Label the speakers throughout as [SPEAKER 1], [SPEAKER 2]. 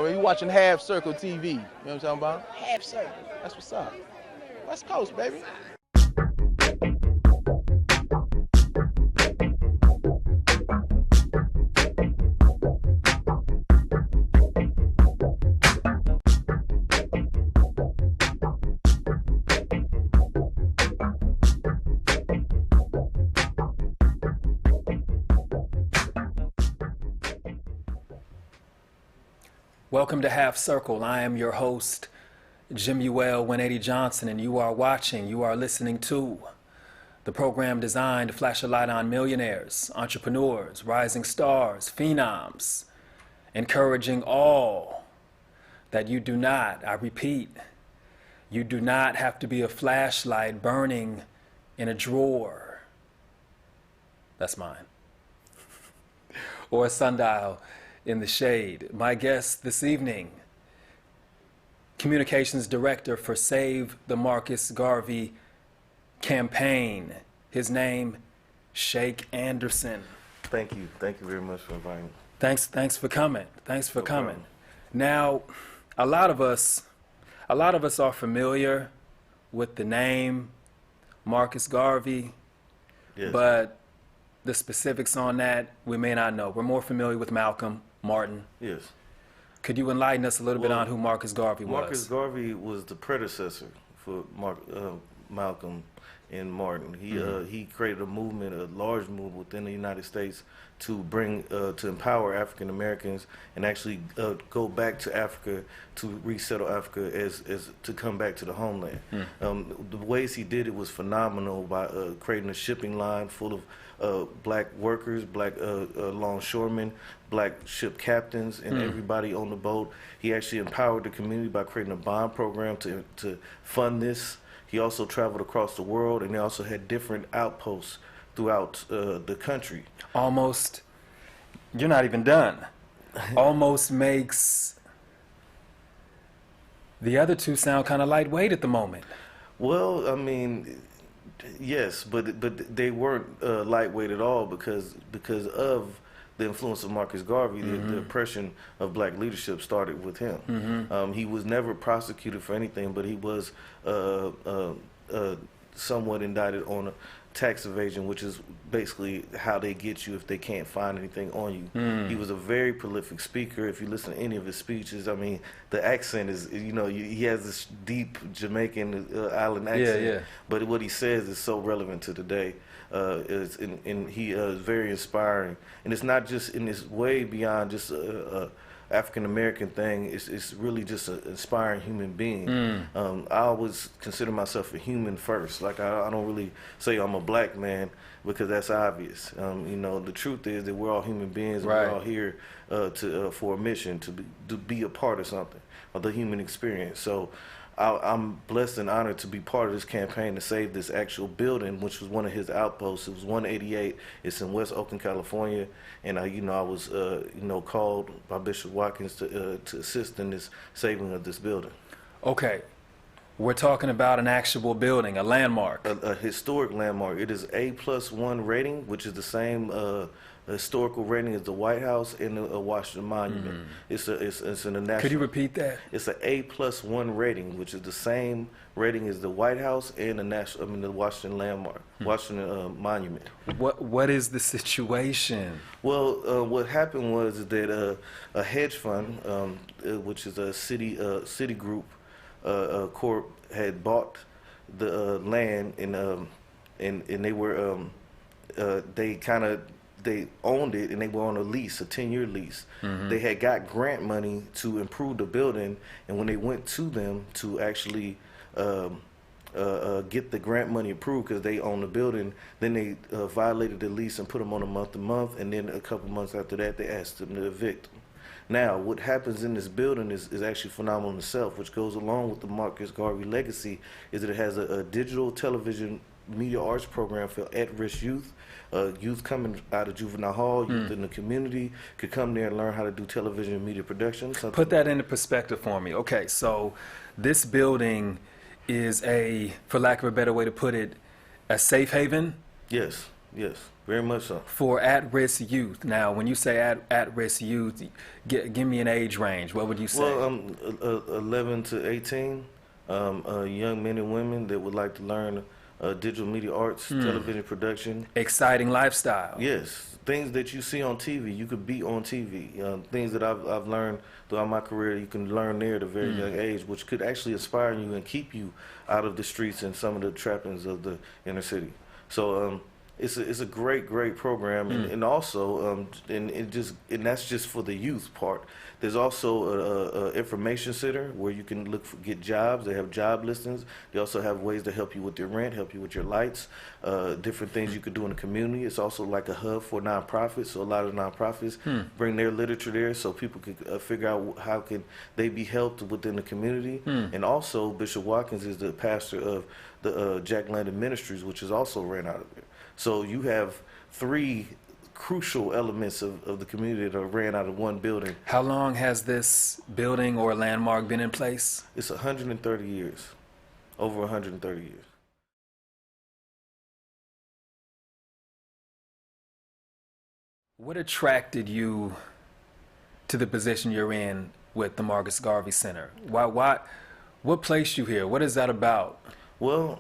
[SPEAKER 1] You watching Half Circle TV. You know what I'm talking about?
[SPEAKER 2] Half circle.
[SPEAKER 1] That's what's up. West Coast, baby.
[SPEAKER 3] Welcome to Half Circle. I am your host, Jim U.N.I.A. 180 Johnson, and you are listening to the program designed to flash a light on millionaires, entrepreneurs, rising stars, phenoms, encouraging all that you do not, I repeat, you do not have to be a flashlight burning in a drawer. That's mine. Or a sundial in the shade. My guest this evening, Communications Director for Save the Marcus Garvey campaign. His name, Shake Anderson.
[SPEAKER 4] Thank you. Thank you very much for inviting me.
[SPEAKER 3] Thanks for coming. Thanks for coming.
[SPEAKER 4] problem.
[SPEAKER 3] Now, a lot of us are familiar with the name Marcus Garvey,
[SPEAKER 4] Yes.
[SPEAKER 3] but the specifics on that we may not know. We're more familiar with Malcolm, Martin.
[SPEAKER 4] Yes.
[SPEAKER 3] Could you enlighten us a little bit
[SPEAKER 4] Well,
[SPEAKER 3] on who Marcus Garvey was?
[SPEAKER 4] Marcus Garvey was the predecessor for Malcolm and Martin. He created a movement, a large movement within the United States to bring to empower African Americans and actually go back to Africa to resettle Africa as to come back to the homeland. The ways he did it was phenomenal by creating a shipping line full of black workers, black longshoremen, black ship captains, and everybody on the boat. He actually empowered the community by creating a bond program to fund this. He also traveled across the world, and they also had different outposts throughout the country.
[SPEAKER 3] Almost, you're not even done. Almost makes the other two sound kind of lightweight at the moment.
[SPEAKER 4] Well, I mean, yes, but they weren't lightweight at all because of the influence of Marcus Garvey. The oppression of black leadership started with him. He was never prosecuted for anything, but he was somewhat indicted on a tax evasion, which is basically how they get you if they can't find anything on you. He was a very prolific speaker. If you listen to any of his speeches, I mean, the accent is, he has this deep Jamaican island accent.
[SPEAKER 3] Yeah.
[SPEAKER 4] But what he says is so relevant to today. He is very inspiring. And it's not just in this way beyond just African American thing. It's really just an inspiring human being. I always consider myself a human first. Like I don't really say I'm a black man because that's obvious. The truth is that we're all human beings. And
[SPEAKER 3] Right.
[SPEAKER 4] we're all here for a mission to be a part of something, of the human experience. So I'm blessed and honored to be part of this campaign to save this actual building, which was one of his outposts. It was 188. It's in West Oakland, California, and I was called by Bishop Watkins to assist in this saving of this building.
[SPEAKER 3] Okay, we're talking about an actual building, a landmark.
[SPEAKER 4] A historic landmark. It is A+1 rating, which is the same historical rating as the White House and the Washington Monument. It's an national.
[SPEAKER 3] Could you repeat that?
[SPEAKER 4] It's an A+1 rating, which is the same rating as the White House and the Washington landmark, Washington Monument.
[SPEAKER 3] What is the situation?
[SPEAKER 4] Well, what happened was that a hedge fund, which is a Citigroup corp, had bought the land, and they were they owned it, and they were on a lease, a 10-year lease. They had got grant money to improve the building, and when they went to them to actually get the grant money approved because they own the building, then they violated the lease and put them on a month-to-month, and then a couple months after that, they asked them to evict them. Now, what happens in this building is actually phenomenal in itself, which goes along with the Marcus Garvey legacy, is that it has a digital television media arts program for at-risk youth. Youth coming out of juvenile hall, youth in the community could come there and learn how to do television and media production.
[SPEAKER 3] Put that into perspective for me. Okay, so this building is for lack of a better way to put it, a safe haven?
[SPEAKER 4] Yes. Yes, very much so.
[SPEAKER 3] For at-risk youth. Now, when you say at-risk youth, give me an age range. What would you say?
[SPEAKER 4] Well, 11 to 18, young men and women that would like to learn digital media arts, television production.
[SPEAKER 3] Exciting lifestyle.
[SPEAKER 4] Yes, things that you see on TV, you could be on TV. Things that I've learned throughout my career, you can learn there at a very young age, which could actually inspire you and keep you out of the streets and some of the trappings of the inner city. So it's a great program, and also and that's just for the youth part. There's also a information center where you can get jobs. They have job listings. They also have ways to help you with your rent, help you with your lights, different things you could do in the community. It's also like a hub for nonprofits. So a lot of nonprofits bring their literature there, so people can figure out how can they be helped within the community. And also Bishop Watkins is the pastor of the Jack London Ministries, which is also ran out of there. So you have three crucial elements of the community that are ran out of one building.
[SPEAKER 3] How long has this building or landmark been in place?
[SPEAKER 4] It's 130 years, over 130 years.
[SPEAKER 3] What attracted you to the position you're in with the Marcus Garvey Center? What placed you here? What is that about?
[SPEAKER 4] Well,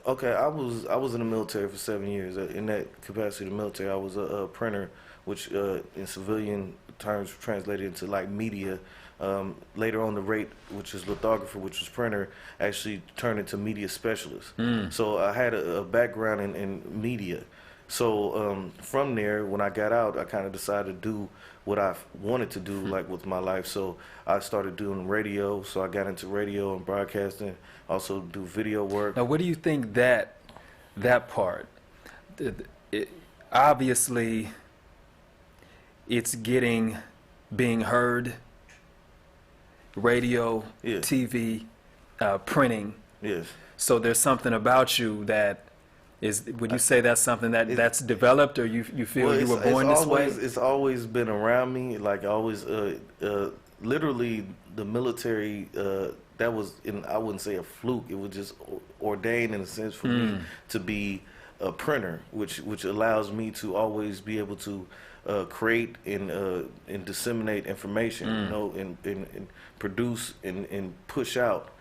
[SPEAKER 4] okay, I was in the military for 7 years. In that capacity, the military, I was a printer, which in civilian terms translated into like media. Later on, the rate, which is lithographer, which was printer, actually turned into media specialist. So I had a background in media. So from there, when I got out, I kind of decided to do what I wanted to do, like with my life. So I started doing radio. So I got into radio and broadcasting. Also do video work.
[SPEAKER 3] Now, what do you think that part? Obviously, it's being heard. Radio,
[SPEAKER 4] Yeah.
[SPEAKER 3] TV, printing.
[SPEAKER 4] Yes.
[SPEAKER 3] So there's something about you that is. Would you say that's something that's developed, or you feel you were born this way?
[SPEAKER 4] It's always been around me. Like always, literally the military. That was, I wouldn't say a fluke. It was just ordained in a sense for me to be a printer, which allows me to always be able to create and disseminate information, you know, and produce and push out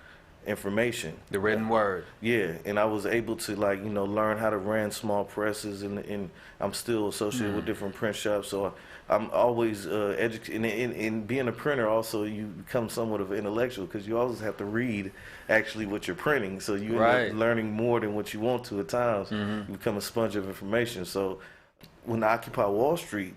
[SPEAKER 4] information.
[SPEAKER 3] The written word.
[SPEAKER 4] Yeah, and I was able to, like, you know, learn how to run small presses, and I'm still associated with different print shops, so I'm always educated. And being a printer, also, you become somewhat of an intellectual because you always have to read actually what you're printing, so you end up learning more than what you want to at times. You become a sponge of information. So when the Occupy Wall Street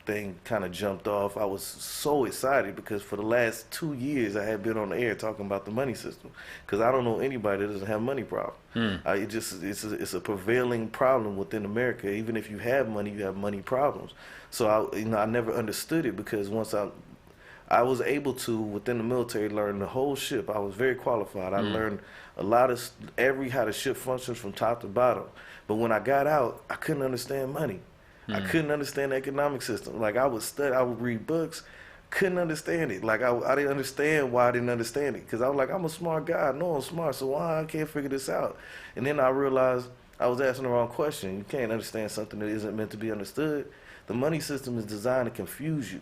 [SPEAKER 4] thing kind of jumped off, I was so excited because for the last 2 years I had been on the air talking about the money system, because I don't know anybody that doesn't have money problem. It's a prevailing problem within America. Even if you have money, you have money problems. So I never understood it, because once I was able to, within the military, learn the whole ship. I was very qualified. I learned a lot of how the ship functions from top to bottom. But when I got out, I couldn't understand money. I couldn't understand the economic system. Like, I would study, I would read books, couldn't understand it. Like, I didn't understand why I didn't understand it. Because I was like, I'm a smart guy. I know I'm smart, so why I can't figure this out? And then I realized I was asking the wrong question. You can't understand something that isn't meant to be understood. The money system is designed to confuse you.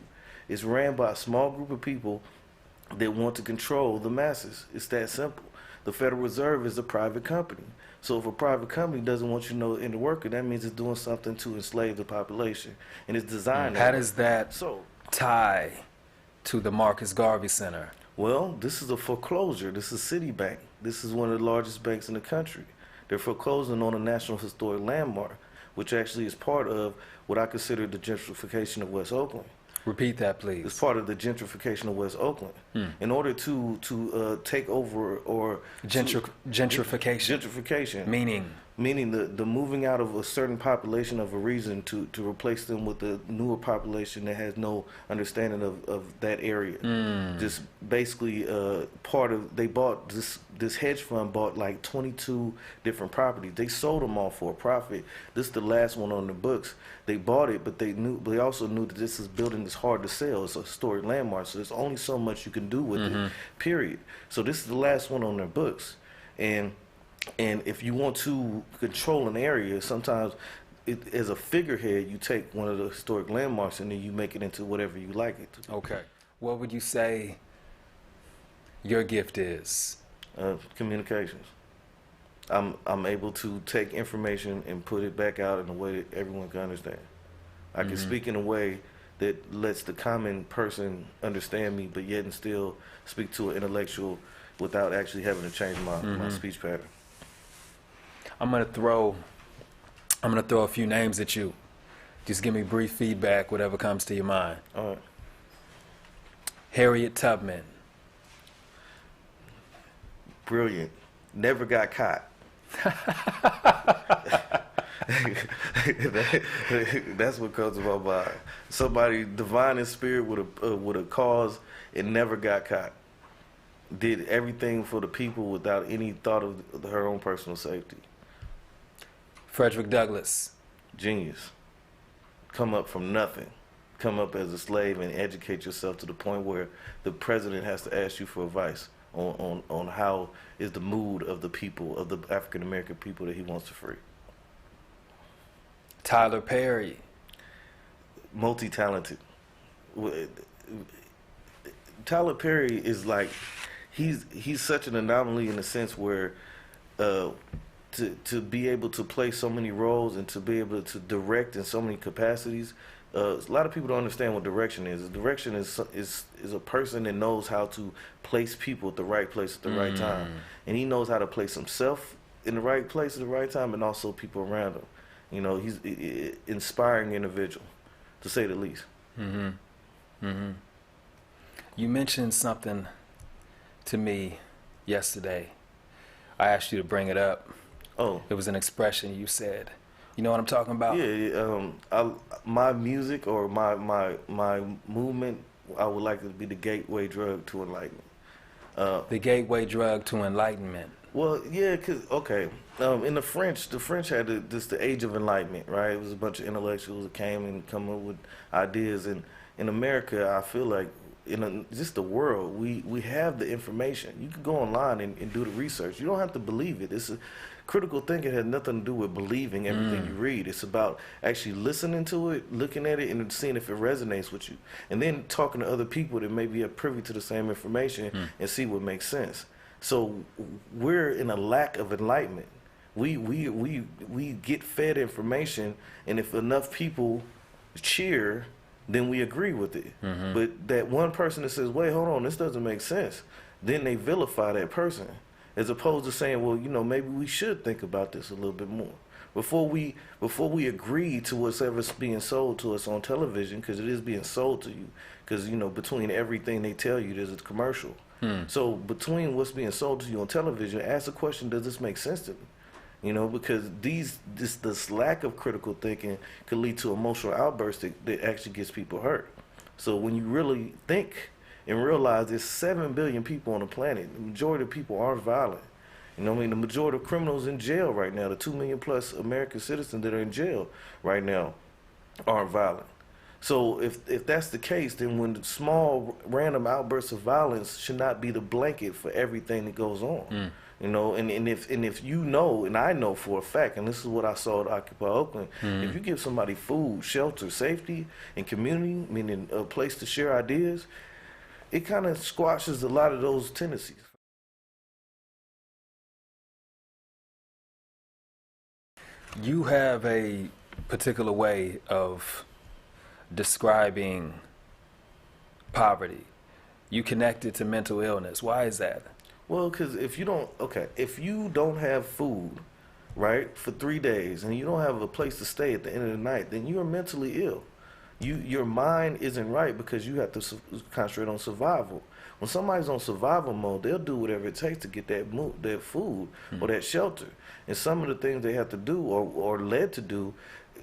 [SPEAKER 4] It's ran by a small group of people that want to control the masses. It's that simple. The Federal Reserve is a private company. So if a private company doesn't want you to know in the worker, that means it's doing something to enslave the population. And it's designed
[SPEAKER 3] How does that tie to the Marcus Garvey Center?
[SPEAKER 4] Well, this is a foreclosure. This is CITIBANK. This is one of the largest banks in the country. They're foreclosing on a National Historic Landmark, which actually is part of what I consider the gentrification of West Oakland.
[SPEAKER 3] Repeat that, please.
[SPEAKER 4] It's part of the gentrification of West Oakland. In order to take over or
[SPEAKER 3] gentrification.
[SPEAKER 4] Meaning the moving out of a certain population of a reason to replace them with a newer population that has no understanding of that area. Just basically they bought this hedge fund bought like 22 different properties. They sold them all for a profit. This is the last one on the books. They bought it, but they also knew that this building is hard to sell. It's a historic landmark, so there's only so much you can do with it, period. So this is the last one on their books. And And if you want to control an area, sometimes as a figurehead, you take one of the historic landmarks and then you make it into whatever you like it to be.
[SPEAKER 3] Okay. What would you say your gift is?
[SPEAKER 4] Communications. I'm able to take information and put it back out in a way that everyone can understand. I can speak in a way that lets the common person understand me, but yet and still speak to an intellectual without actually having to change my speech pattern.
[SPEAKER 3] I'm gonna throw a few names at you. Just give me brief feedback, whatever comes to your mind.
[SPEAKER 4] All right.
[SPEAKER 3] Harriet Tubman.
[SPEAKER 4] Brilliant. Never got caught. That's what comes to my mind. Somebody divine in spirit with a cause and never got caught. Did everything for the people without any thought of her own personal safety.
[SPEAKER 3] Frederick Douglass.
[SPEAKER 4] Genius. Come up from nothing. Come up as a slave and educate yourself to the point where the president has to ask you for advice on how is the mood of the people, of the African American people that he wants to free.
[SPEAKER 3] Tyler Perry.
[SPEAKER 4] Multi-talented. Tyler Perry is like, he's such an anomaly in the sense where to be able to play so many roles and to be able to direct in so many capacities. A lot of people don't understand what direction is. Direction is a person that knows how to place people at the right place at the right time, and he knows how to place himself in the right place at the right time, and also people around him. You know, he's an inspiring individual, to say the least.
[SPEAKER 3] You mentioned something to me yesterday. I asked you to bring it up.
[SPEAKER 4] Oh,
[SPEAKER 3] It was an expression you said. You know what I'm talking about?
[SPEAKER 4] yeah. My music or my movement, I would like it to be the gateway drug to enlightenment.
[SPEAKER 3] The gateway drug to enlightenment.
[SPEAKER 4] Well, yeah, in the French had the Age of Enlightenment, right? It was a bunch of intellectuals that came and come up with ideas. And in America, I feel like just the world, we have the information. You can go online and do the research. You don't have to believe it. Critical thinking has nothing to do with believing everything you read. It's about actually listening to it, looking at it, and seeing if it resonates with you. And then talking to other people that maybe are privy to the same information and see what makes sense. So we're in a lack of enlightenment. We get fed information, and if enough people cheer, then we agree with it. But that one person that says, wait, hold on, this doesn't make sense, then they vilify that person, as opposed to saying, well, you know, maybe we should think about this a little bit more before we agree to whatever's being sold to us on television, because it is being sold to you, because, you know, between everything they tell you, there's a commercial. So between what's being sold to you on television, ask the question, does this make sense to me? You know, because this lack of critical thinking could lead to emotional outbursts that actually gets people hurt. So when you really think and realize there's 7 billion people on the planet, the majority of people aren't violent. You know what I mean? The majority of criminals in jail right now, the 2 million plus American citizens that are in jail right now, aren't violent. So if that's the case, then when the small random outbursts of violence should not be the blanket for everything that goes on. You know, and if you know, and I know for a fact, and this is what I saw at Occupy Oakland, if you give somebody food, shelter, safety, and community, meaning a place to share ideas, it kind of squashes a lot of those tendencies.
[SPEAKER 3] You have a particular way of describing poverty. You connect it to mental illness. Why is that?
[SPEAKER 4] Well, because if you don't have food, right, for 3 days, and you don't have a place to stay at the end of the night, then you are mentally ill. Your mind isn't right because you have to concentrate on survival. When somebody's on survival mode, they'll do whatever it takes to get that food or that shelter. And some of the things they have to do or led to do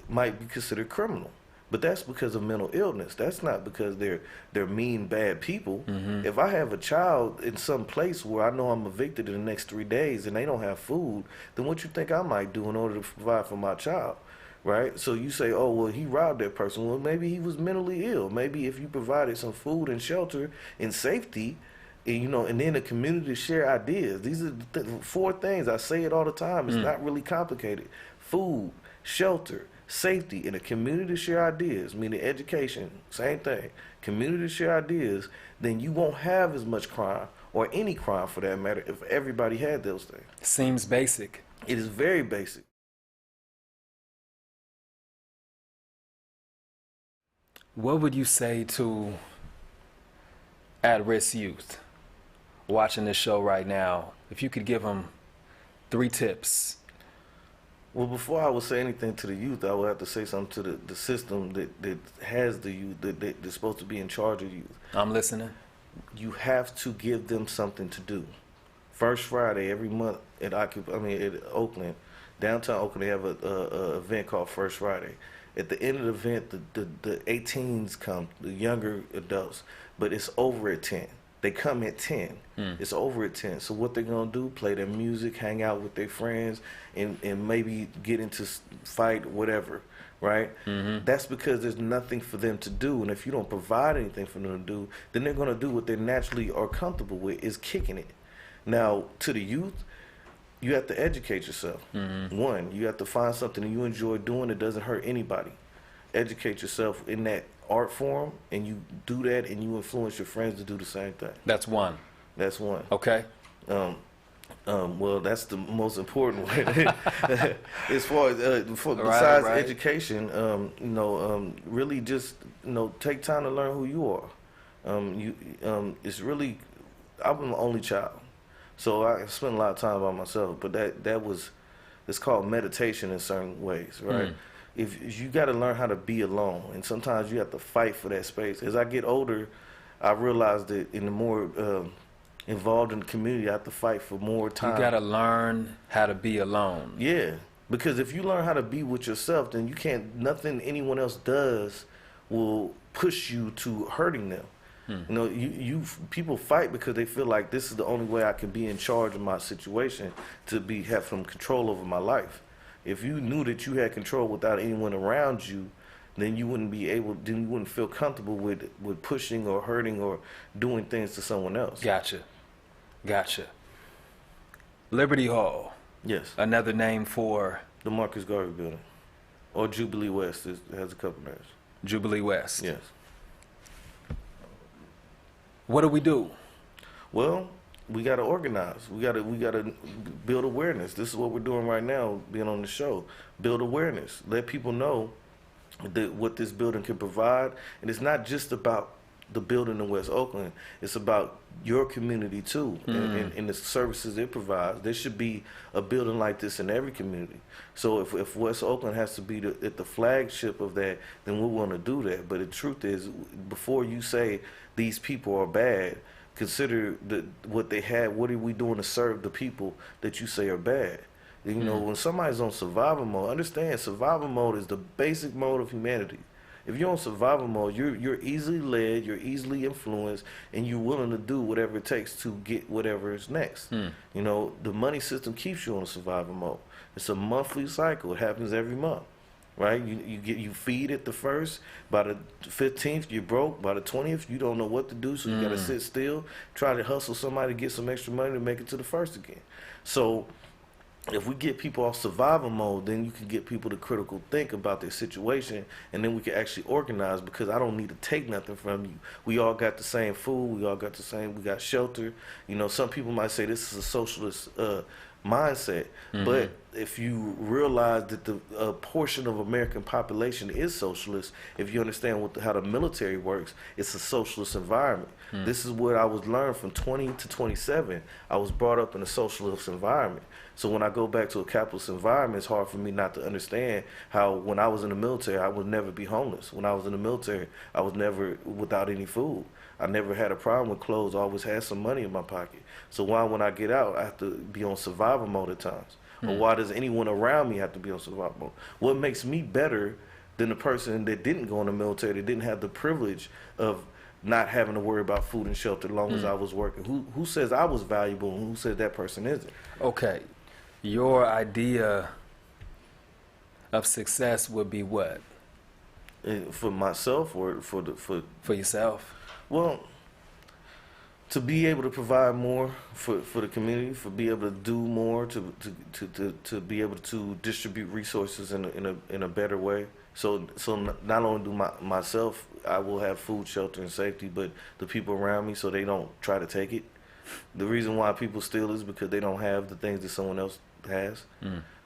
[SPEAKER 4] might be considered criminal. But that's because of mental illness. That's not because they're mean, bad people. If I have a child in some place where I know I'm evicted in the next 3 days and they don't have food, then what you think I might do in order to provide for my child, right? So you say, oh, well, he robbed that person. Well, maybe he was mentally ill. Maybe if you provided some food and shelter and safety and then the community to share ideas. These are the four things. I say it all the time. It's not really complicated. Food, shelter, safety, and a community to share ideas, meaning education, same thing. Community to share ideas, then you won't have as much crime, or any crime for that matter, if everybody had those things.
[SPEAKER 3] Seems basic.
[SPEAKER 4] It is very basic.
[SPEAKER 3] What would you say to at-risk youth watching this show right now? If you could give them 3 tips.
[SPEAKER 4] Well, before I would say anything to the youth, I would have to say something to the system that has the youth, that's supposed to be in charge of youth.
[SPEAKER 3] I'm listening.
[SPEAKER 4] You have to give them something to do. First Friday every month at Oakland, downtown Oakland, they have a event called First Friday. At the end of the event, the 18s come, the younger adults, but it's over at 10. They come at 10. It's over at 10. So what they're going to do, play their music, hang out with their friends, and maybe get into fight, whatever, right? That's because there's nothing for them to do. And if you don't provide anything for them to do, then they're going to do what they naturally are comfortable with, is kicking it. Now, to the youth, you have to educate yourself. One, you have to find something that you enjoy doing that doesn't hurt anybody. Educate yourself in that art form, and you do that, and you influence your friends to do the same thing.
[SPEAKER 3] That's one.
[SPEAKER 4] That's one.
[SPEAKER 3] Okay.
[SPEAKER 4] Well, that's the most important one. As far as besides education, really just take time to learn who you are. It's really, I'm an only child, so I spent a lot of time by myself. But it's called meditation in certain ways, right? If you got to learn how to be alone, and sometimes you have to fight for that space. As I get older, I realize that in the more involved in the community, I have to fight for more time.
[SPEAKER 3] You got to learn how to be alone.
[SPEAKER 4] Yeah, because if you learn how to be with yourself, then nothing anyone else does will push you to hurting them. People fight because they feel like this is the only way I can be in charge of my situation, to have some control over my life. If you knew that you had control without anyone around you, then you wouldn't feel comfortable with pushing or hurting or doing things to someone else.
[SPEAKER 3] Gotcha. Liberty Hall.
[SPEAKER 4] Yes.
[SPEAKER 3] Another name for?
[SPEAKER 4] The Marcus Garvey Building. Or Jubilee West. It has a couple names.
[SPEAKER 3] Jubilee West.
[SPEAKER 4] Yes.
[SPEAKER 3] What do we do?
[SPEAKER 4] Well, we got to organize. We got to build awareness. This is what we're doing right now, being on the show. Build awareness. Let people know what this building can provide. And it's not just about the building in West Oakland. It's about your community too, and the services it provides. There should be a building like this in every community. So if West Oakland has to be at the flagship of that, then we want to do that. But the truth is, before you say these people are bad, consider what they had. What are we doing to serve the people that you say are bad? When somebody's on survival mode, understand survival mode is the basic mode of humanity. If you're on survival mode, you're easily led, you're easily influenced, and you're willing to do whatever it takes to get whatever is next. The money system keeps you on survival mode. It's a monthly cycle. It happens every month, right? You feed it the first. By the 15th, you're broke. By the 20th, you don't know what to do, so you got to sit still, try to hustle somebody to get some extra money to make it to the first again. So if we get people off survival mode, then you can get people to critical think about their situation, and then we can actually organize, because I don't need to take nothing from you. We all got the same food. We all got we got shelter. Some people might say this is a socialist mindset, but if you realize that the portion of American population is socialist, if you understand how the military works, it's a socialist environment. This is what I was learned from 20 to 27. I was brought up in a socialist environment. So when I go back to a capitalist environment, it's hard for me not to understand how when I was in the military, I would never be homeless. When I was in the military, I was never without any food. I never had a problem with clothes. I always had some money in my pocket. So why, when I get out, I have to be on survival mode at times? Or why does anyone around me have to be on survival mode? What makes me better than the person that didn't go in the military, that didn't have the privilege of not having to worry about food and shelter as long as I was working? Who says I was valuable, and who says that person isn't?
[SPEAKER 3] Okay. Your idea of success would be what?
[SPEAKER 4] For myself, or for
[SPEAKER 3] yourself?
[SPEAKER 4] Well, to be able to provide more for the community, for be able to do more, to be able to distribute resources in a better way. So not only do myself, I will have food, shelter, and safety, but the people around me, so they don't try to take it. The reason why people steal is because they don't have the things that someone else has.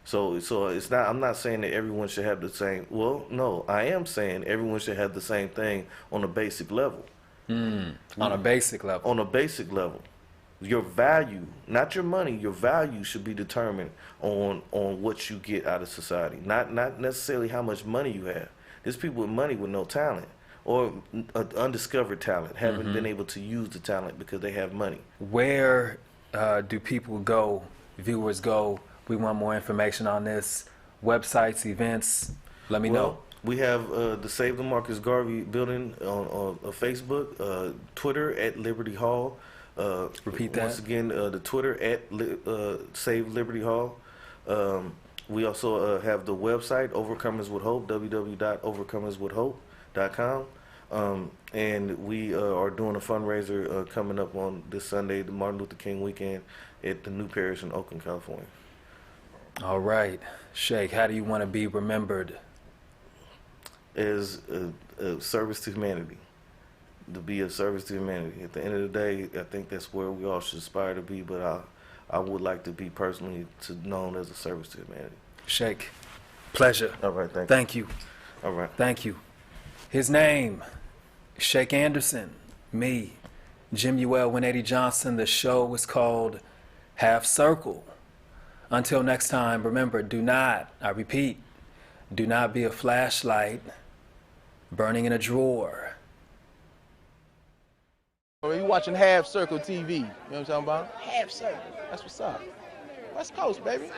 [SPEAKER 4] So it's not. I'm not saying that everyone should have the same. Well, no, I am saying everyone should have the same thing on a basic level.
[SPEAKER 3] On a basic level.
[SPEAKER 4] On a basic level, your value, not your money, your value should be determined on what you get out of society. Not necessarily how much money you have. There's people with money with no talent, or undiscovered talent, haven't been able to use the talent because they have money.
[SPEAKER 3] Where do people go, viewers go? We want more information on this. Websites, events, let me know.
[SPEAKER 4] We have the Save the Marcus Garvey Building on Facebook, Twitter at Liberty Hall.
[SPEAKER 3] Repeat that.
[SPEAKER 4] Once again, the Twitter at Save Liberty Hall. We also have the website, Overcomers with Hope, www.overcomerswithhope.com. And we are doing a fundraiser coming up on this Sunday, the Martin Luther King weekend, at the New Parish in Oakland, California.
[SPEAKER 3] All right. Sheikh, how do you want to be remembered?
[SPEAKER 4] As a service to humanity, to be a service to humanity. At the end of the day, I think that's where we all should aspire to be, but I would like to be personally known as a service to humanity.
[SPEAKER 3] Sheikh, pleasure.
[SPEAKER 4] All right,
[SPEAKER 3] Thank you.
[SPEAKER 4] All right.
[SPEAKER 3] Thank you. His name, Sheikh Anderson, me, Jim U.N.I.A. 180 Johnson. The show is called Half Circle. Until next time, remember, do not, I repeat, do not be a flashlight burning in a drawer.
[SPEAKER 1] You watching Half Circle TV. You know what I'm talking about? Half Circle. That's what's up. West Coast, baby.